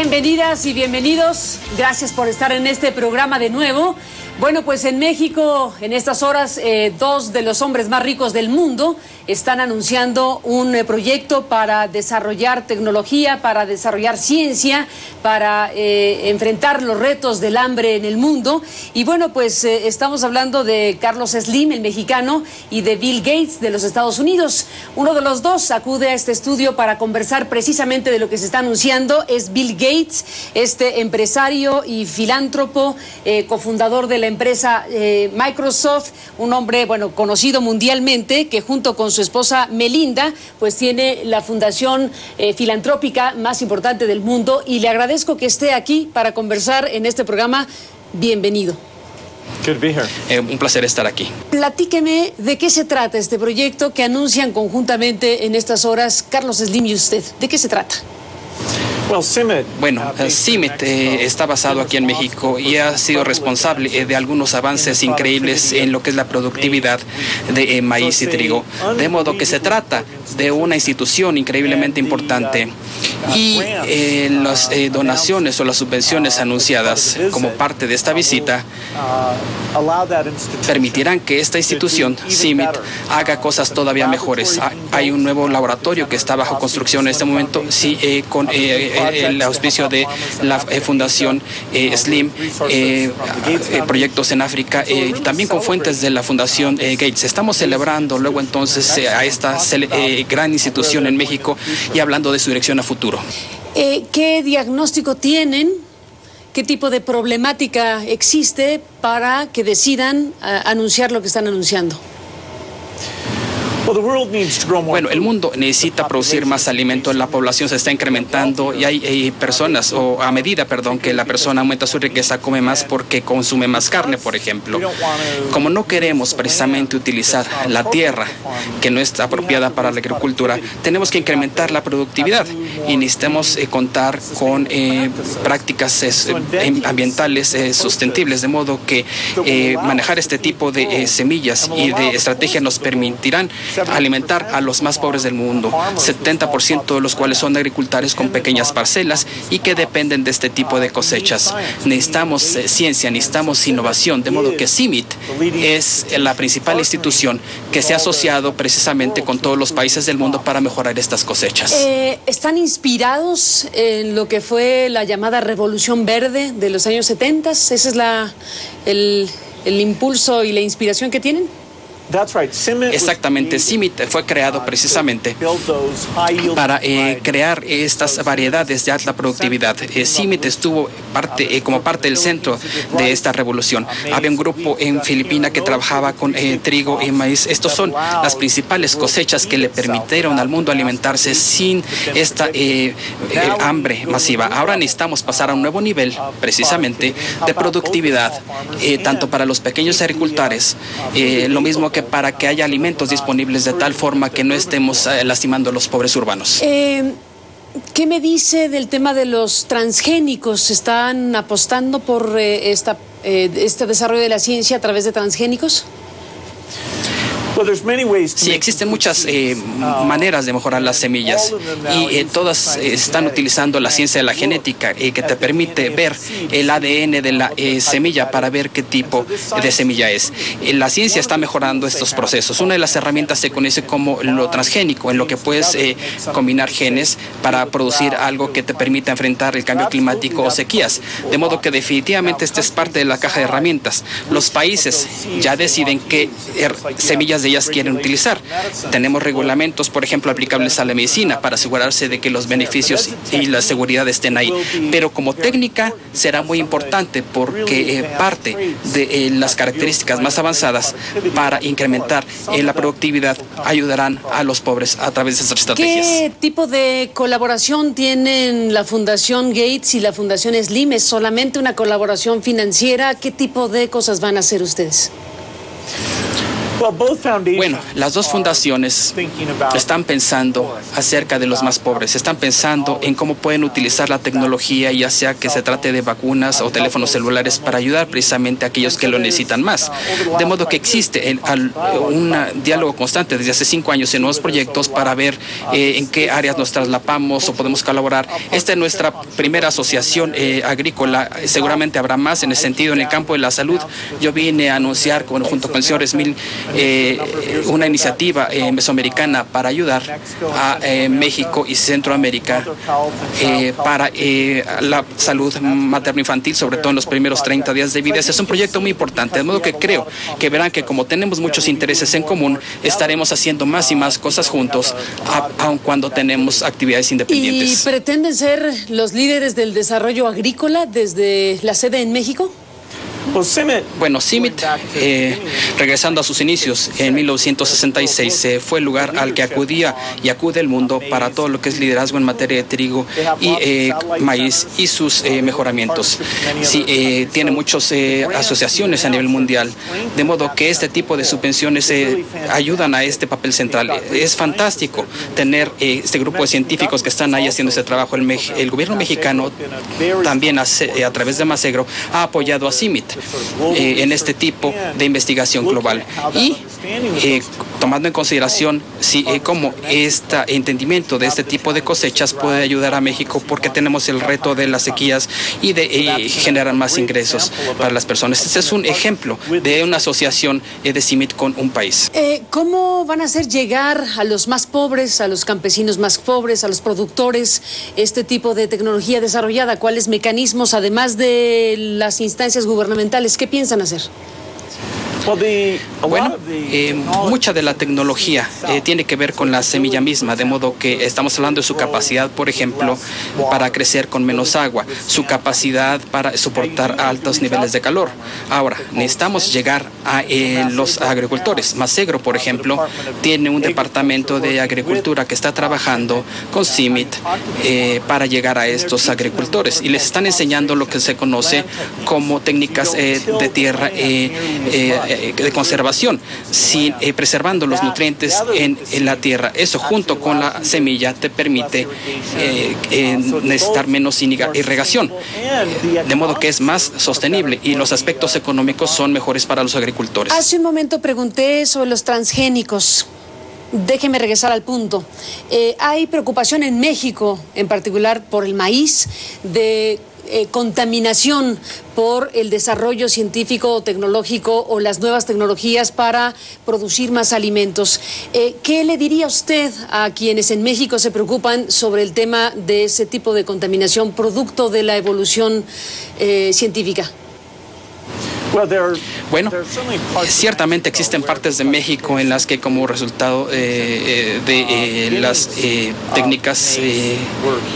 Bienvenidas y bienvenidos. Gracias por estar en este programa de nuevo. Bueno, pues en México, en estas horas, dos de los hombres más ricos del mundo están anunciando un proyecto para desarrollar tecnología, para desarrollar ciencia, para enfrentar los retos del hambre en el mundo. Y bueno, pues estamos hablando de Carlos Slim, el mexicano, y de Bill Gates, de los Estados Unidos. Uno de los dos acude a este estudio para conversar precisamente de lo que se está anunciando. Es Bill Gates, este empresario y filántropo, cofundador de la empresa Microsoft, un hombre, bueno, conocido mundialmente, que junto con su esposa Melinda, pues tiene la fundación filantrópica más importante del mundo, y le agradezco que esté aquí para conversar en este programa. Bienvenido. Good to be here. Un placer estar aquí. Platíqueme de qué se trata este proyecto que anuncian conjuntamente en estas horas Carlos Slim y usted. ¿De qué se trata? Bueno, CIMMYT está basado aquí en México y ha sido responsable de algunos avances increíbles en lo que es la productividad de maíz y trigo. De modo que se trata de una institución increíblemente importante, y las donaciones o las subvenciones anunciadas como parte de esta visita permitirán que esta institución, CIMMYT, haga cosas todavía mejores. Hay un nuevo laboratorio que está bajo construcción en este momento, con el auspicio de la Fundación Slim, proyectos en África, también con fuentes de la Fundación Gates. Estamos celebrando luego entonces a esta gran institución en México y hablando de su dirección a futuro. ¿Qué diagnóstico tienen? ¿Qué tipo de problemática existe para que decidan anunciar lo que están anunciando? Bueno, el mundo necesita producir más alimento, la población se está incrementando y hay personas, o a medida, que la persona aumenta su riqueza, come más porque consume más carne, por ejemplo. Como no queremos precisamente utilizar la tierra que no está apropiada para la agricultura, tenemos que incrementar la productividad y necesitamos contar con prácticas ambientales sustentables, de modo que manejar este tipo de semillas y de estrategias nos permitirán alimentar a los más pobres del mundo, 70% de los cuales son agricultores con pequeñas parcelas y que dependen de este tipo de cosechas. Necesitamos ciencia, necesitamos innovación, de modo que CIMMYT es la principal institución que se ha asociado precisamente con todos los países del mundo para mejorar estas cosechas. ¿Están inspirados en lo que fue la llamada Revolución Verde de los años 70? ¿Ese es el impulso y la inspiración que tienen? Exactamente, CIMMYT fue creado precisamente para crear estas variedades de alta productividad. CIMMYT estuvo como parte del centro de esta revolución. Había un grupo en Filipinas que trabajaba con trigo y maíz. Estos son las principales cosechas que le permitieron al mundo alimentarse sin esta hambre masiva. Ahora necesitamos pasar a un nuevo nivel precisamente de productividad, tanto para los pequeños agricultores, lo mismo que para que haya alimentos disponibles de tal forma que no estemos lastimando a los pobres urbanos. ¿Qué me dice del tema de los transgénicos? ¿Están apostando por este desarrollo de la ciencia a través de transgénicos? Sí, existen muchas maneras de mejorar las semillas y todas están utilizando la ciencia de la genética que te permite ver el ADN de la semilla para ver qué tipo de semilla es. La ciencia está mejorando estos procesos. Una de las herramientas se conoce como lo transgénico, en lo que puedes combinar genes para producir algo que te permita enfrentar el cambio climático o sequías. De modo que definitivamente esta es parte de la caja de herramientas. Los países ya deciden qué semillas de ellas quieren utilizar. Tenemos reglamentos, por ejemplo, aplicables a la medicina para asegurarse de que los beneficios y la seguridad estén ahí. Pero como técnica será muy importante porque parte de las características más avanzadas para incrementar la productividad ayudarán a los pobres a través de estas estrategias. ¿Qué tipo de colaboración tienen la Fundación Gates y la Fundación Slim? ¿Es solamente una colaboración financiera? ¿Qué tipo de cosas van a hacer ustedes? Bueno, las dos fundaciones están pensando acerca de los más pobres, están pensando en cómo pueden utilizar la tecnología, ya sea que se trate de vacunas o teléfonos celulares, para ayudar precisamente a aquellos que lo necesitan más. De modo que existe un diálogo constante desde hace 5 años en nuevos proyectos para ver en qué áreas nos traslapamos o podemos colaborar. Esta es nuestra primera asociación agrícola. Seguramente habrá más en el sentido, en el campo de la salud. Yo vine a anunciar junto con el señor Smil una iniciativa mesoamericana para ayudar a México y Centroamérica para la salud materno-infantil, sobre todo en los primeros 30 días de vida. Ese es un proyecto muy importante, de modo que creo que verán que como tenemos muchos intereses en común, estaremos haciendo más y más cosas juntos, aun cuando tenemos actividades independientes. ¿Y pretenden ser los líderes del desarrollo agrícola desde la sede en México? Bueno, CIMMYT, regresando a sus inicios en 1966, fue el lugar al que acudía y acude el mundo para todo lo que es liderazgo en materia de trigo y maíz y sus mejoramientos. Sí, tiene muchas asociaciones a nivel mundial, de modo que este tipo de subvenciones ayudan a este papel central. Es fantástico tener este grupo de científicos que están ahí haciendo ese trabajo. El gobierno mexicano también, a través de Masegro, ha apoyado a CIMMYT en este tipo de investigación global y tomando en consideración cómo este entendimiento de este tipo de cosechas puede ayudar a México, porque tenemos el reto de las sequías y de generar más ingresos para las personas. Este es un ejemplo de una asociación de CIMMYT con un país. ¿Cómo van a hacer llegar a los más pobres, a los campesinos más pobres, a los productores, este tipo de tecnología desarrollada? ¿Cuáles mecanismos, además de las instancias gubernamentales, qué piensan hacer? Bueno, mucha de la tecnología tiene que ver con la semilla misma, de modo que estamos hablando de su capacidad, por ejemplo, para crecer con menos agua, su capacidad para soportar altos niveles de calor. Ahora, necesitamos llegar a los agricultores. Masegro, por ejemplo, tiene un departamento de agricultura que está trabajando con CIMMYT para llegar a estos agricultores y les están enseñando lo que se conoce como técnicas de tierra de conservación, preservando los nutrientes en la tierra. Eso, junto con la semilla, te permite necesitar menos irrigación, de modo que es más sostenible y los aspectos económicos son mejores para los agricultores. Hace un momento pregunté sobre los transgénicos. Déjeme regresar al punto. Hay preocupación en México, en particular por el maíz, de contaminación por el desarrollo científico o tecnológico o las nuevas tecnologías para producir más alimentos. ¿Qué le diría usted a quienes en México se preocupan sobre el tema de ese tipo de contaminación producto de la evolución científica? Bueno, ciertamente existen partes de México en las que, como resultado de las técnicas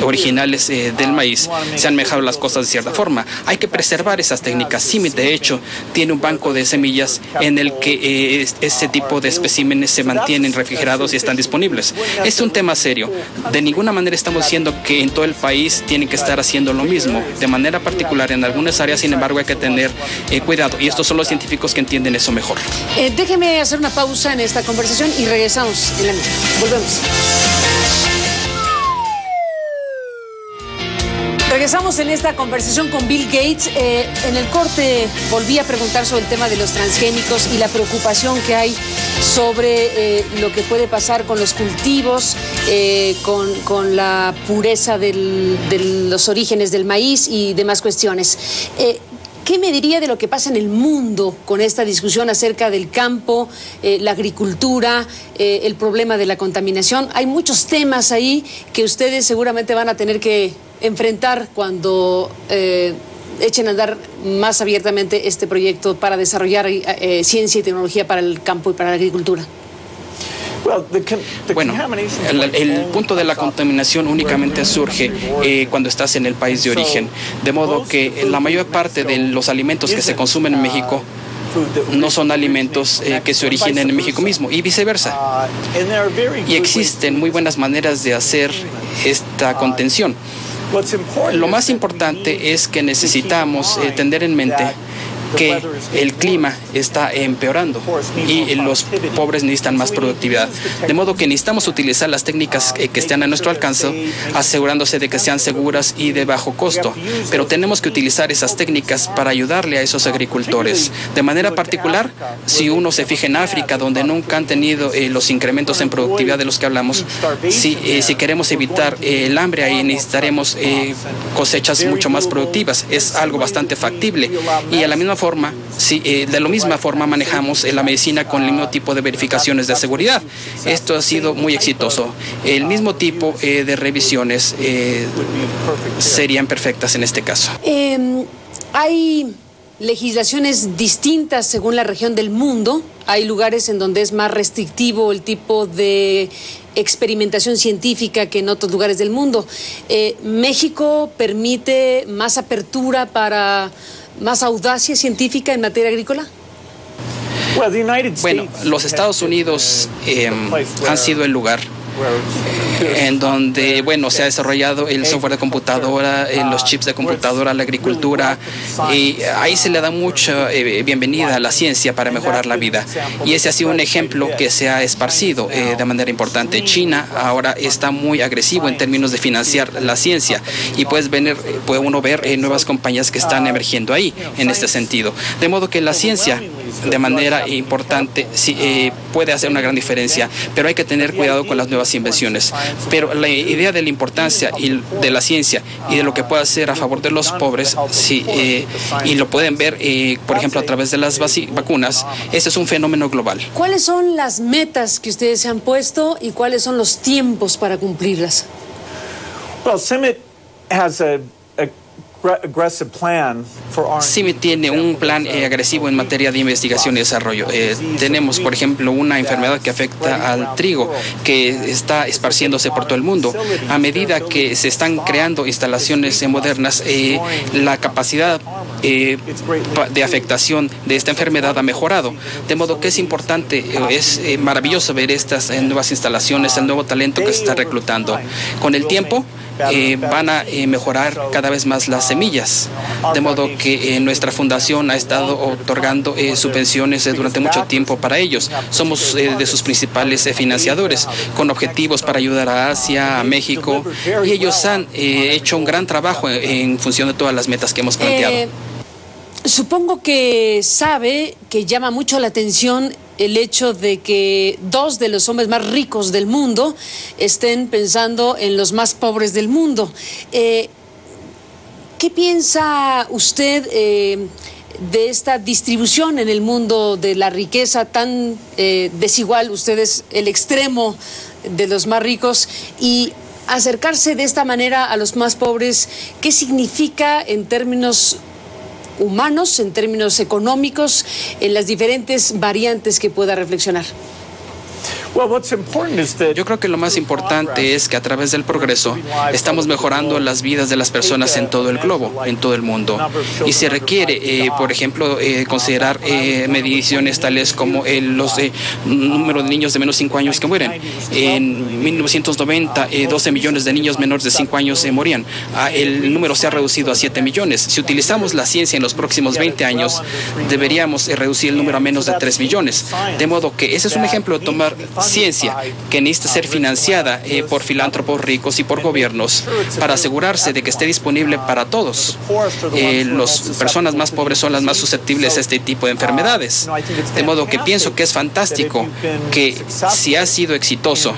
originales del maíz, se han mejorado las cosas de cierta forma. Hay que preservar esas técnicas. CIMMYT, de hecho, tiene un banco de semillas en el que ese tipo de especímenes se mantienen refrigerados y están disponibles. Es un tema serio. De ninguna manera estamos diciendo que en todo el país tienen que estar haciendo lo mismo. De manera particular, en algunas áreas, sin embargo, hay que tener cuidado. Y estos son los científicos que entienden eso mejor. Déjeme hacer una pausa en esta conversación y regresamos en la misma. Volvemos. Regresamos en esta conversación con Bill Gates. En el corte volví a preguntar sobre el tema de los transgénicos y la preocupación que hay sobre lo que puede pasar con los cultivos, con la pureza de los orígenes del maíz y demás cuestiones. ¿Qué me diría de lo que pasa en el mundo con esta discusión acerca del campo, la agricultura, el problema de la contaminación? Hay muchos temas ahí que ustedes seguramente van a tener que enfrentar cuando echen a andar más abiertamente este proyecto para desarrollar ciencia y tecnología para el campo y para la agricultura. Bueno, el punto de la contaminación únicamente surge cuando estás en el país de origen, de modo que la mayor parte de los alimentos que se consumen en México no son alimentos que se originen en México mismo y viceversa. Y existen muy buenas maneras de hacer esta contención. Lo más importante es que necesitamos tener en mente que el clima está empeorando y los pobres necesitan más productividad. De modo que necesitamos utilizar las técnicas que están a nuestro alcance, asegurándose de que sean seguras y de bajo costo. Pero tenemos que utilizar esas técnicas para ayudarle a esos agricultores. De manera particular, si uno se fija en África, donde nunca han tenido los incrementos en productividad de los que hablamos, si queremos evitar el hambre, ahí necesitaremos cosechas mucho más productivas. Es algo bastante factible. Y a la misma forma, de la misma forma manejamos la medicina con el mismo tipo de verificaciones de seguridad. Esto ha sido muy exitoso. El mismo tipo de revisiones serían perfectas en este caso. Hay legislaciones distintas según la región del mundo. Hay lugares en donde es más restrictivo el tipo de experimentación científica que en otros lugares del mundo. ¿México permite más apertura para más audacia científica en materia agrícola? Bueno, los Estados Unidos han sido el lugar en donde, bueno, se ha desarrollado el software de computadora, los chips de computadora, la agricultura, y ahí se le da mucha bienvenida a la ciencia para mejorar la vida. Y ese ha sido un ejemplo que se ha esparcido de manera importante. China ahora está muy agresivo en términos de financiar la ciencia y puede uno ver nuevas compañías que están emergiendo ahí en este sentido. De modo que la ciencia, de manera importante, puede hacer una gran diferencia, pero hay que tener cuidado con las nuevas invenciones. Pero la idea de la importancia de la ciencia y de lo que puede hacer a favor de los pobres, y lo pueden ver, por ejemplo, a través de las vacunas, ese es un fenómeno global. ¿Cuáles son las metas que ustedes se han puesto y cuáles son los tiempos para cumplirlas? Well, CIMMYT has a CIMMYT tiene un plan agresivo en materia de investigación y desarrollo. Tenemos, por ejemplo, una enfermedad que afecta al trigo, que está esparciéndose por todo el mundo. A medida que se están creando instalaciones modernas, la capacidad de afectación de esta enfermedad ha mejorado. De modo que es importante, es maravilloso ver estas nuevas instalaciones, el nuevo talento que se está reclutando. Con el tiempo, van a mejorar cada vez más las semillas, de modo que nuestra fundación ha estado otorgando subvenciones durante mucho tiempo para ellos. Somos de sus principales financiadores, con objetivos para ayudar a Asia, a México, y ellos han hecho un gran trabajo en función de todas las metas que hemos planteado. Supongo que sabe que llama mucho la atención el hecho de que dos de los hombres más ricos del mundo estén pensando en los más pobres del mundo. ¿Qué piensa usted de esta distribución en el mundo de la riqueza tan desigual? Usted es el extremo de los más ricos y acercarse de esta manera a los más pobres, ¿qué significa en términos humanos, en términos económicos, en las diferentes variantes que pueda reflexionar? Yo creo que lo más importante es que a través del progreso estamos mejorando las vidas de las personas en todo el globo, en todo el mundo. Y se requiere, por ejemplo, considerar mediciones tales como los número de niños de menos de 5 años que mueren. En 1990, 12 millones de niños menores de 5 años morían. El número se ha reducido a 7 millones. Si utilizamos la ciencia en los próximos 20 años, deberíamos reducir el número a menos de 3 millones. De modo que ese es un ejemplo de tomar ciencia que necesita ser financiada por filántropos ricos y por gobiernos para asegurarse de que esté disponible para todos. Las personas más pobres son las más susceptibles a este tipo de enfermedades. De modo que pienso que es fantástico que si has sido exitoso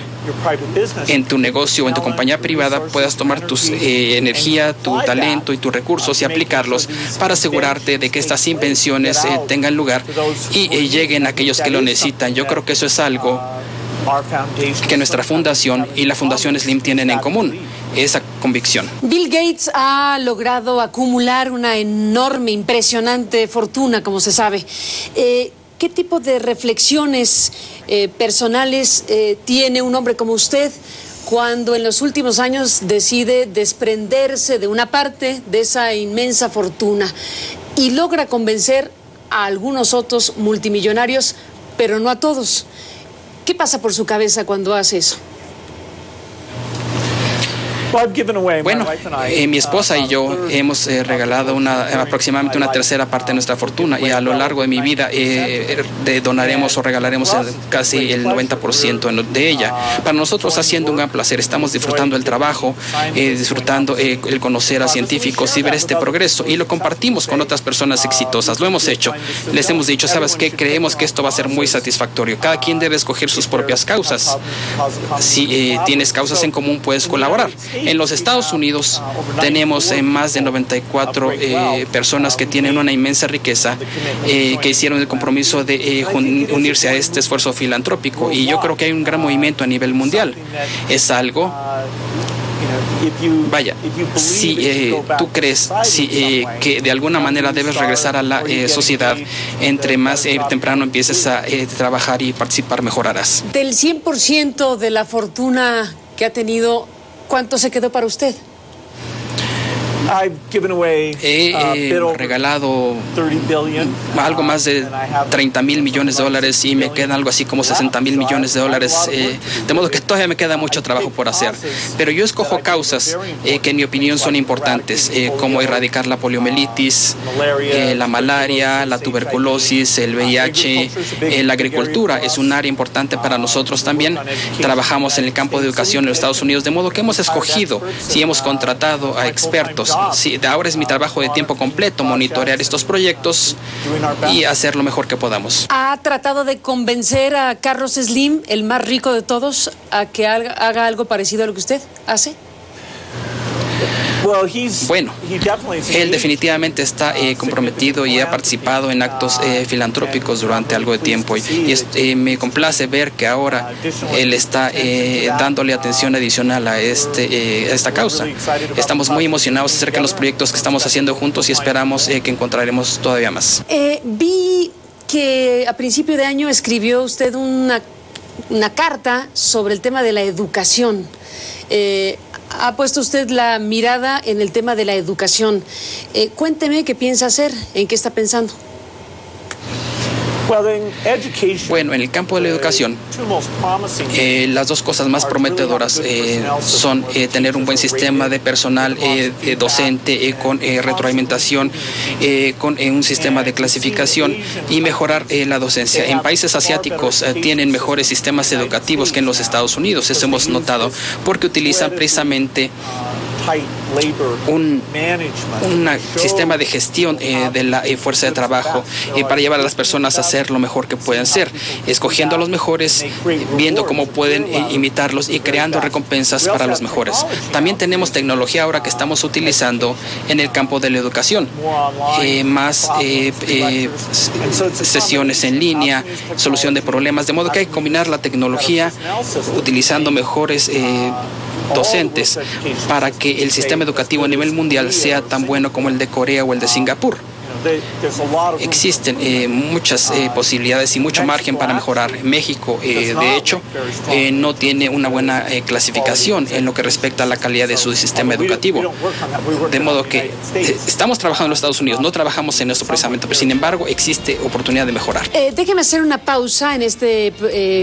en tu negocio o en tu compañía privada, puedas tomar tu energía, tu talento y tus recursos y aplicarlos para asegurarte de que estas invenciones tengan lugar y lleguen a aquellos que lo necesitan. Yo creo que eso es algo que nuestra fundación y la Fundación Slim tienen en común, esa convicción. Bill Gates ha logrado acumular una enorme, impresionante fortuna, como se sabe. ¿Qué tipo de reflexiones personales tiene un hombre como usted cuando en los últimos años decide desprenderse de una parte de esa inmensa fortuna y logra convencer a algunos otros multimillonarios, pero no a todos? ¿Qué pasa por su cabeza cuando hace eso? Bueno, mi esposa y yo hemos regalado aproximadamente una tercera parte de nuestra fortuna y a lo largo de mi vida donaremos o regalaremos casi el 90% de ella. Para nosotros ha sido un gran placer. Estamos disfrutando el trabajo, disfrutando el conocer a científicos y ver este progreso, y lo compartimos con otras personas exitosas. Lo hemos hecho. Les hemos dicho, ¿sabes qué? Creemos que esto va a ser muy satisfactorio. Cada quien debe escoger sus propias causas. Si tienes causas en común, puedes colaborar. En los Estados Unidos tenemos más de 94 personas que tienen una inmensa riqueza, que hicieron el compromiso de unirse a este esfuerzo filantrópico, y yo creo que hay un gran movimiento a nivel mundial. Es algo... Vaya, si tú crees que de alguna manera debes regresar a la sociedad, entre más temprano empieces a trabajar y participar, mejorarás. Del 100% de la fortuna que ha tenido, ¿cuánto se quedó para usted? He regalado algo más de 30.000 millones de dólares y me quedan algo así como 60.000 millones de dólares, de modo que todavía me queda mucho trabajo por hacer. Pero yo escojo causas que en mi opinión son importantes, como erradicar la poliomielitis, la malaria, la tuberculosis, el VIH, la agricultura es un área importante para nosotros también. Trabajamos en el campo de educación en los Estados Unidos, de modo que hemos escogido, si hemos contratado a expertos. Sí, ahora es mi trabajo de tiempo completo, monitorear estos proyectos y hacer lo mejor que podamos. ¿Ha tratado de convencer a Carlos Slim, el más rico de todos, a que haga algo parecido a lo que usted hace? Bueno, él definitivamente está comprometido y ha participado en actos filantrópicos durante algo de tiempo, y me complace ver que ahora él está dándole atención adicional a esta causa. Estamos muy emocionados acerca de los proyectos que estamos haciendo juntos y esperamos que encontraremos todavía más. Vi que a principio de año escribió usted una carta sobre el tema de la educación. Ha puesto usted la mirada en el tema de la educación. Cuénteme qué piensa hacer, en qué está pensando. Bueno, en el campo de la educación, las dos cosas más prometedoras son tener un buen sistema de personal docente con retroalimentación, con un sistema de clasificación y mejorar la docencia. En países asiáticos tienen mejores sistemas educativos que en los Estados Unidos. Eso hemos notado porque utilizan precisamente un sistema de gestión de la fuerza de trabajo para llevar a las personas a hacer lo mejor que puedan ser, escogiendo a los mejores, viendo cómo pueden imitarlos y creando recompensas para los mejores. También tenemos tecnología ahora que estamos utilizando en el campo de la educación, más sesiones en línea, solución de problemas, de modo que hay que combinar la tecnología utilizando mejores docentes para que el sistema educativo a nivel mundial sea tan bueno como el de Corea o el de Singapur. Existen muchas posibilidades y mucho margen para mejorar. México, de hecho, no tiene una buena clasificación en lo que respecta a la calidad de su sistema educativo. De modo que estamos trabajando en los Estados Unidos, no trabajamos en eso precisamente, pero sin embargo existe oportunidad de mejorar. Déjeme hacer una pausa en este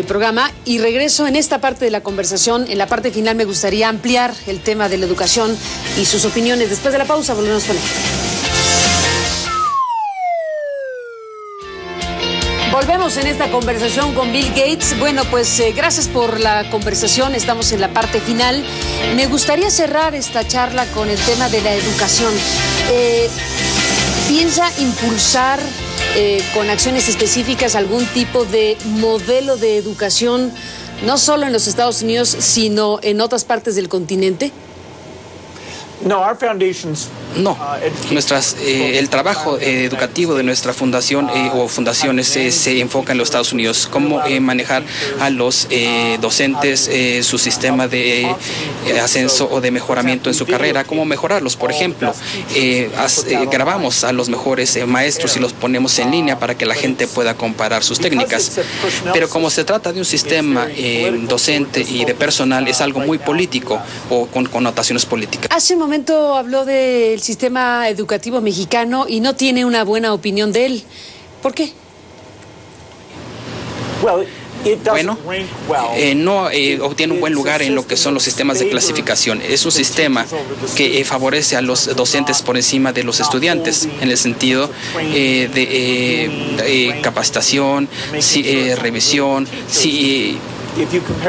programa y regreso en esta parte de la conversación. En la parte final me gustaría ampliar el tema de la educación y sus opiniones. Después de la pausa volvemos con él. Volvemos en esta conversación con Bill Gates. Bueno, pues gracias por la conversación. Estamos en la parte final. Me gustaría cerrar esta charla con el tema de la educación. ¿Piensa impulsar con acciones específicas algún tipo de modelo de educación, no solo en los Estados Unidos, sino en otras partes del continente? No, el trabajo educativo de nuestra fundación o fundaciones se enfoca en los Estados Unidos, cómo manejar a los docentes, su sistema de ascenso o de mejoramiento en su carrera, cómo mejorarlos. Por ejemplo, grabamos a los mejores maestros y los ponemos en línea para que la gente pueda comparar sus técnicas. Pero como se trata de un sistema docente y de personal, es algo muy político o con connotaciones políticas. Hace un momento habló del sistema educativo mexicano y no tiene una buena opinión de él. ¿Por qué? bueno, no obtiene un buen lugar en lo que son los sistemas de clasificación. Es un sistema que favorece a los docentes por encima de los estudiantes, en el sentido de capacitación, revisión,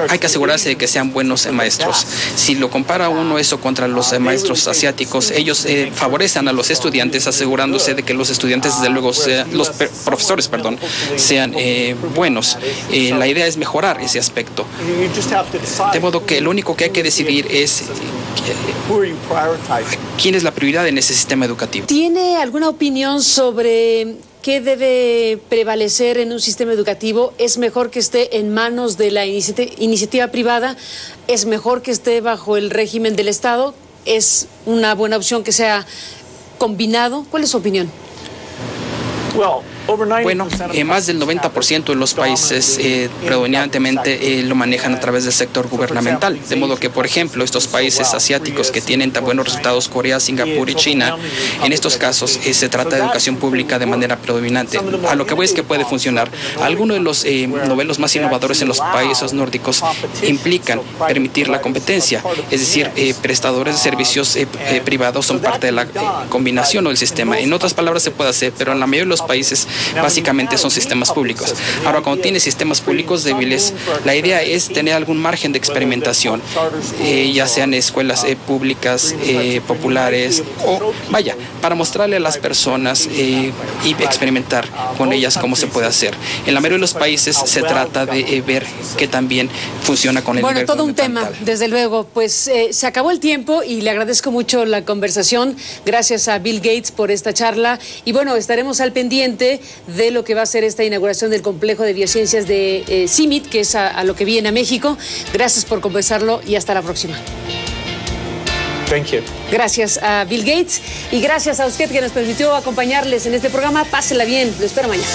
hay que asegurarse de que sean buenos maestros. Si lo compara uno eso contra los maestros asiáticos, ellos favorecen a los estudiantes, asegurándose de que los estudiantes, desde luego, los profesores, sean buenos. La idea es mejorar ese aspecto. De modo que lo único que hay que decidir es quién es la prioridad en ese sistema educativo. ¿Tiene alguna opinión sobre qué debe prevalecer en un sistema educativo? ¿Es mejor que esté en manos de la iniciativa privada? ¿Es mejor que esté bajo el régimen del Estado? ¿Es una buena opción que sea combinado? ¿Cuál es su opinión? Bueno, más del 90% de los países predominantemente lo manejan a través del sector gubernamental. De modo que, por ejemplo, estos países asiáticos que tienen tan buenos resultados, Corea, Singapur y China, en estos casos se trata de educación pública de manera predominante. A lo que voy es que puede funcionar. Algunos de los modelos más innovadores en los países nórdicos implican permitir la competencia, es decir, prestadores de servicios privados son parte de la combinación o del sistema. En otras palabras, se puede hacer, pero en la mayoría de los países básicamente son sistemas públicos. Ahora, cuando tienes sistemas públicos débiles, la idea es tener algún margen de experimentación, ya sean escuelas públicas, populares, o vaya, para mostrarle a las personas y experimentar con ellas cómo se puede hacer. En la mayoría de los países se trata de ver que también funciona con el nivel todo un tema, desde luego. Pues se acabó el tiempo y le agradezco mucho la conversación. Gracias a Bill Gates por esta charla. Y bueno, estaremos al pendiente de lo que va a ser esta inauguración del complejo de biociencias de CIMMYT, que es a lo que viene a México. Gracias por conversarlo y hasta la próxima. Thank you. Gracias a Bill Gates y gracias a usted que nos permitió acompañarles en este programa. Pásela bien, lo espero mañana.